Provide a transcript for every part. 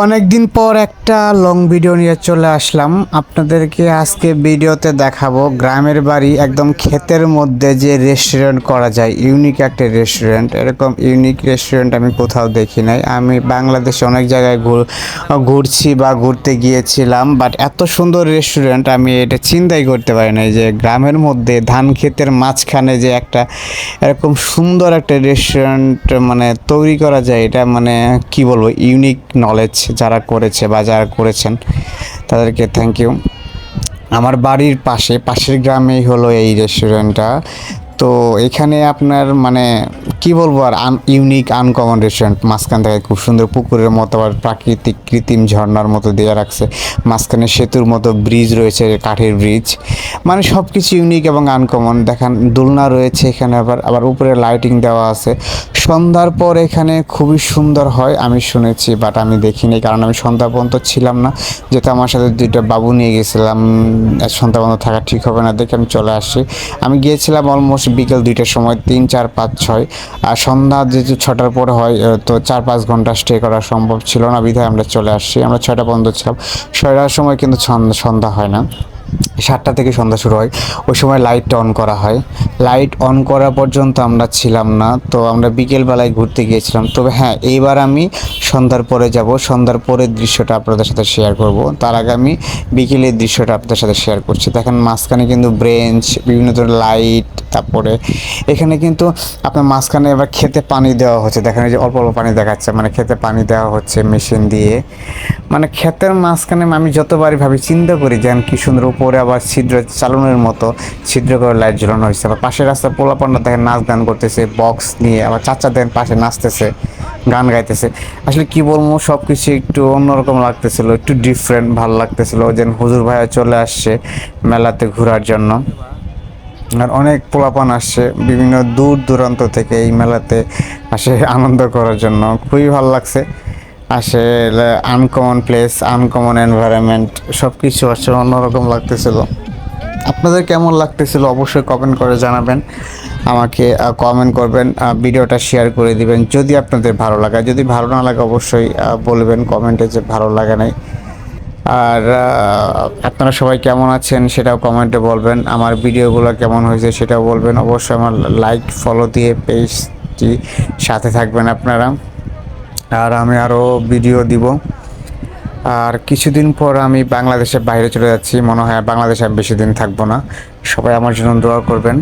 অনেকদিন পর একটা লং ভিডিও নিয়ে চলে আসলাম আপনাদেরকে। আজকে ভিডিওতে দেখাবো গ্রামের বাড়ি একদম ক্ষেতের মধ্যে যে রেস্টুরেন্ট করা যায়, ইউনিক একটা রেস্টুরেন্ট। এরকম ইউনিক রেস্টুরেন্ট আমি কোথাও দেখি নাই। আমি বাংলাদেশে অনেক জায়গায় ঘুরছি বা ঘুরতে গিয়েছিলাম, বাট এত সুন্দর রেস্টুরেন্ট আমি এটা চিন্তাই করতে পারি নাই যে গ্রামের মধ্যে ধান ক্ষেতের মাঝখানে যে একটা এরকম সুন্দর একটা রেস্টুরেন্ট মানে তৈরি করা যায়। এটা মানে কি বলবো, ইউনিক নলেজ যারা করেছে বা যারা করেছেন তাদেরকে থ্যাংক ইউ। আমার বাড়ির পাশের গ্রামেই হলো এই রেস্টুরেন্টটা। তো এখানে আপনার মানে কি বলবো আর ইউনিক আনকমন রেস্টুরেন্ট। মাঝখান থেকে খুব সুন্দর পুকুরের মতো আর প্রাকৃতিক কৃত্রিম ঝর্ণার মতো দিয়ে রাখছে। মাঝখানে সেতুর মতো ব্রিজ রয়েছে, কাঠের ব্রিজ। মানে সব কিছু ইউনিক এবং আনকমন। দেখেন দোলনা রয়েছে এখানে, আবার আবার উপরে লাইটিং দেওয়া আছে। সন্ধ্যার পর এখানে খুবই সুন্দর হয় আমি শুনেছি, বাট আমি দেখিনি কারণ আমি সন্ধ্যা পর্যন্ত ছিলাম না। যেহেতু আমার সাথে দুইটা বাবু নিয়ে গেছিলাম, সন্ধ্যা পর্যন্ত থাকা ঠিক হবে না দেখে আমি চলে আসছি। আমি গিয়েছিলাম অলমোস্ট বিকেল 2টার সময়, 3, 4, 5, 6। আর সন্ধ্যা যেহেতু 6টার পরে হয়, তো 4-5 ঘন্টা স্টে করা সম্ভব ছিল না, বিধায় আমরা চলে আসছি। আমরা 6টা পর্যন্ত ছিলাম। 6টার সময় কিন্তু সন্ধ্যা হয় না, 7টা থেকে সন্ধ্যা শুরু হয়। ওই সময় লাইটটা অন করা হয়। লাইট অন করা পর্যন্ত আমরা ছিলাম না, তো আমরা বিকেলবেলায় ঘুরতে গিয়েছিলাম। তবে হ্যাঁ, এইবার আমি সন্ধ্যার পরে যাব। সন্ধ্যার পরের দৃশ্যটা আপনাদের সাথে শেয়ার করব। তার আগে আমি বিকেলের দৃশ্যটা আপনাদের সাথে শেয়ার করছি। দেখেন মাঝখানে কিন্তু ব্রেঞ্চ, বিভিন্ন ধরনের লাইট, তারপরে এখানে কিন্তু আপনার মাঝখানে এবার খেতে পানি দেওয়া হচ্ছে। দেখেন এই যে অল্প অল্প পানি দেখাচ্ছে, মানে খেতে পানি দেওয়া হচ্ছে মেশিন দিয়ে। মানে ক্ষেতের মাঝখানে আমি যতবারই ভাবি, চিন্তা করি যেন কি সুন্দর। উপরে আবার ছিদ্র চালনের মতো ছিদ্র করে লাইট ঝুলানো হয়েছে। আবার পাশের রাস্তায় পোলাপান্ডা দেখেন নাচ গান করতেছে বক্স নিয়ে, আবার চাচা দেখেন পাশে নাচতেছে, গান গাইতেছে। আসলে কি বলবো, সব কিছু একটু অন্যরকম লাগতেছিল, একটু ডিফারেন্ট ভালো লাগতেছিল। যেন হুজুর ভাইয়া চলে আসছে মেলাতে ঘোরার জন্য। আর অনেক পোলাপান আসছে বিভিন্ন দূর দূরান্ত থেকে এই মেলাতে আসে আনন্দ করার জন্য। খুবই ভালো লাগছে। আসলে আনকমন প্লেস, আনকমন এনভায়রনমেন্ট, সব কিছু আসলে অন্যরকম লাগতেছিল। আপনাদের কেমন লাগতেছিল অবশ্যই কমেন্ট করে জানাবেন আমাকে। কমেন্ট করবেন, ভিডিওটা শেয়ার করে দিবেন যদি আপনাদের ভালো লাগে। যদি ভালো না লাগে অবশ্যই বলবেন কমেন্টে যে ভালো লাগে নাই। আর আপনারা সবাই কেমন আছেন সেটাও কমেন্টে বলবেন। আমার ভিডিওগুলো কেমন হয়েছে সেটাও বলবেন। অবশ্যই আমার লাইক ফলো দিয়ে পেজটি সাথে থাকবেন আপনারা। আর আমি আরও ভিডিও দিব। আর কিছুদিন পর আমি বাংলাদেশের বাইরে চলে যাচ্ছি, মনে হয় বাংলাদেশে আমি বেশি দিন থাকবো না। সবাই আমার জন্য দোয়া করবেন।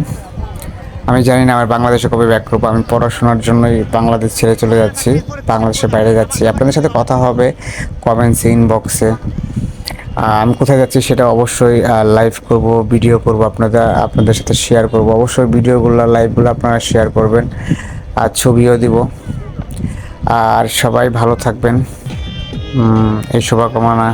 আমি জানি না আমার বাংলাদেশে কবে ব্যাক করবো। আমি পড়াশোনার জন্যই বাংলাদেশ ছেড়ে চলে যাচ্ছি, বাংলাদেশের বাইরে যাচ্ছি। আপনাদের সাথে কথা হবে কমেন্টস ইনবক্সে। আমি কোথায় যাচ্ছি সেটা অবশ্যই লাইভ করব, ভিডিও করব, আপনাদের সাথে শেয়ার করব। অবশ্যই ভিডিওগুলো লাইভগুলো আপনারা শেয়ার করবেন, আর ছবিও দিব। আর সবাই ভালো থাকবেন, এই শুভকামনা